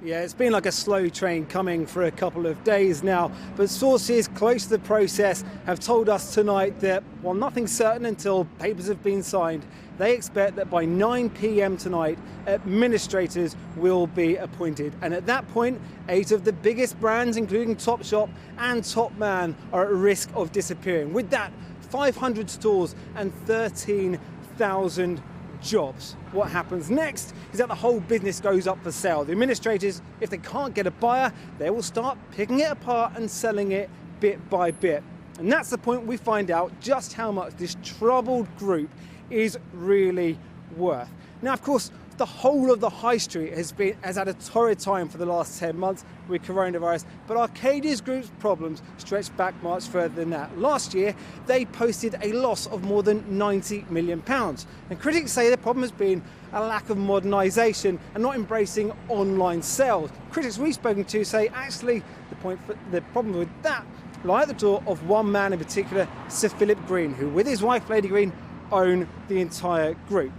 Yeah, it's been like a slow train coming for a couple of days now, but sources close to the process have told us tonight that, while nothing's certain until papers have been signed, they expect that by 9 p.m. tonight, administrators will be appointed. And at that point, 8 of the biggest brands, including Topshop and Topman, are at risk of disappearing. With that, 500 stores and 13,000 jobs. What happens next is that the whole business goes up for sale. The administrators, if they can't get a buyer, they will start picking it apart and selling it bit by bit. And that's the point we find out just how much this troubled group is really worth. Now, of course, the whole of the high street has had a torrid time for the last 10 months with coronavirus, but Arcadia Group's problems stretch back much further than that. Last year, they posted a loss of more than £90 million. And critics say the problem has been a lack of modernisation and not embracing online sales. Critics we've spoken to say actually the problem with that lie at the door of one man in particular, Sir Philip Green, who with his wife Lady Green own the entire group.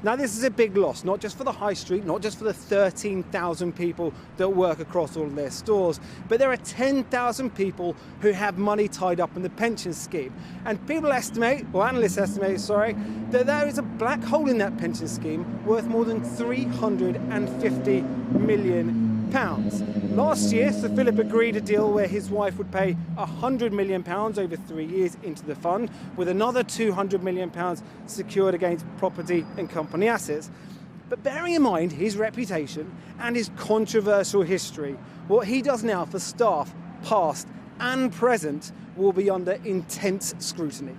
Now, this is a big loss, not just for the high street, not just for the 13,000 people that work across all of their stores, but there are 10,000 people who have money tied up in the pension scheme. And people estimate, or analysts estimate, that there is a black hole in that pension scheme worth more than £350 million. Last year, Sir Philip agreed a deal where his wife would pay £100 million over 3 years into the fund, with another £200 million secured against property and company assets. But bearing in mind his reputation and his controversial history, what he does now for staff, past and present, will be under intense scrutiny.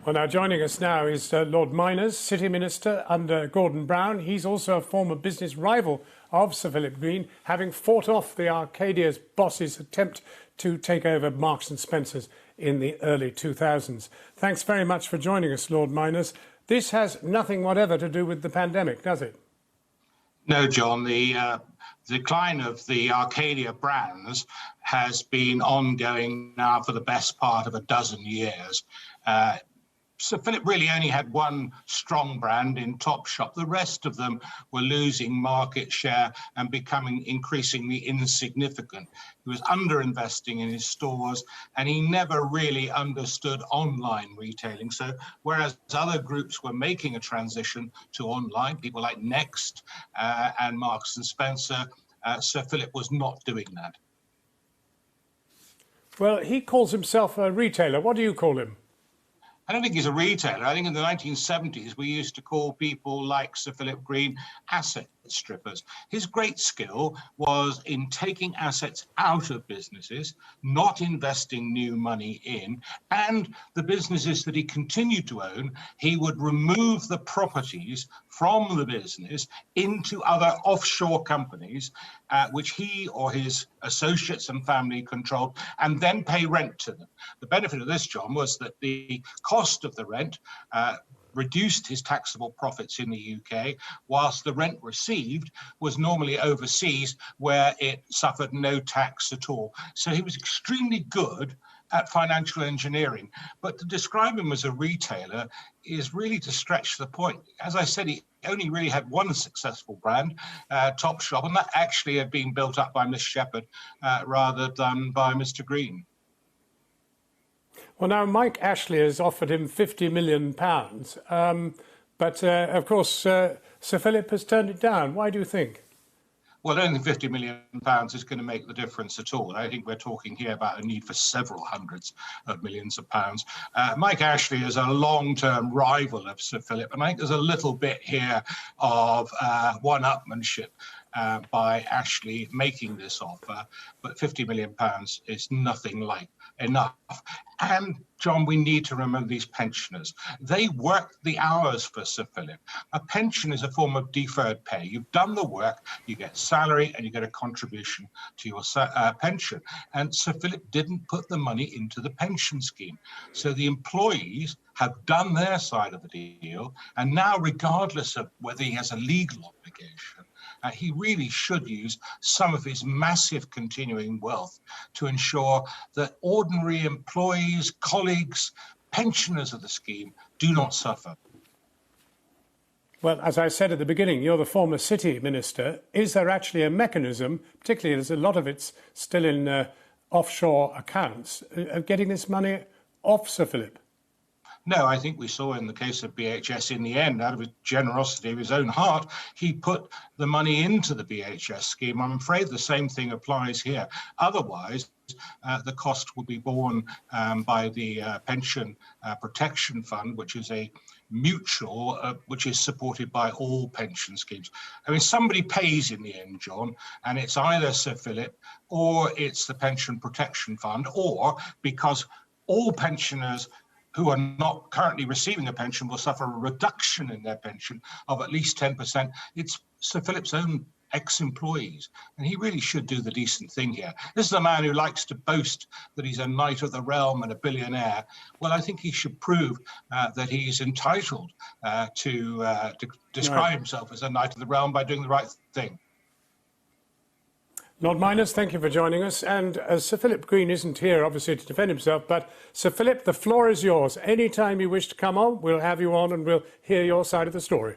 Well, now joining us now is Lord Miners, City Minister under Gordon Brown. He's also a former business rival of Sir Philip Green, having fought off the Arcadia's boss's attempt to take over Marks and Spencer's in the early 2000s. Thanks very much for joining us, Lord Miners. This has nothing whatever to do with the pandemic, does it? No, John. The decline of the Arcadia brands has been ongoing now for the best part of a dozen years. Sir Philip really only had one strong brand in Topshop. The rest of them were losing market share and becoming increasingly insignificant. He was underinvesting in his stores, and he never really understood online retailing. So whereas other groups were making a transition to online, people like Next and Marks and Spencer, Sir Philip was not doing that. Well, he calls himself a retailer. What do you call him? I don't think he's a retailer. I think in the 1970s, we used to call people like Sir Philip Green asset strippers. His great skill was in taking assets out of businesses, not investing new money in, and the businesses that he continued to own, he would remove the properties from the business into other offshore companies, which he or his associates and family controlled, and then pay rent to them. The benefit of this, John, was that the cost of the rent reduced his taxable profits in the UK, whilst the rent received was normally overseas, where it suffered no tax at all. So he was extremely good at financial engineering. But to describe him as a retailer is really to stretch the point. As I said, he only really had one successful brand, Topshop, and that actually had been built up by Miss Shepherd rather than by Mr. Green. Well, now, Mike Ashley has offered him £50 million, but, of course, Sir Philip has turned it down. Why do you think? Well, I don't think £50 million is going to make the difference at all. I think we're talking here about a need for several hundreds of millions of pounds. Mike Ashley is a long-term rival of Sir Philip, and I think there's a little bit here of one-upmanship by Ashley making this offer, but £50 million is nothing like enough. And John, we need to remember these pensioners. They work the hours for Sir Philip. A pension is a form of deferred pay. You've done the work, you get salary, and you get a contribution to your pension. And Sir Philip didn't put the money into the pension scheme. So the employees have done their side of the deal, and now, regardless of whether he has a legal obligation, he really should use some of his massive continuing wealth to ensure that ordinary employees, colleagues, pensioners of the scheme do not suffer. Well, as I said at the beginning, you're the former city minister. Is there actually a mechanism, particularly as a lot of it's still in offshore accounts, of getting this money off Sir Philip? No, I think we saw in the case of BHS in the end, out of his generosity of his own heart, he put the money into the BHS scheme. I'm afraid the same thing applies here. Otherwise, the cost will be borne by the Pension Protection Fund, which is a mutual, which is supported by all pension schemes. I mean, somebody pays in the end, John, and it's either Sir Philip or it's the Pension Protection Fund, or because all pensioners who are not currently receiving a pension will suffer a reduction in their pension of at least 10%. It's Sir Philip's own ex-employees, and he really should do the decent thing here. This is a man who likes to boast that he's a knight of the realm and a billionaire. Well, I think he should prove that he's entitled to describe himself as a knight of the realm by doing the right thing. Lord Miners, thank you for joining us. And Sir Philip Green isn't here, obviously, to defend himself, but Sir Philip, the floor is yours. Any time you wish to come on, we'll have you on and we'll hear your side of the story.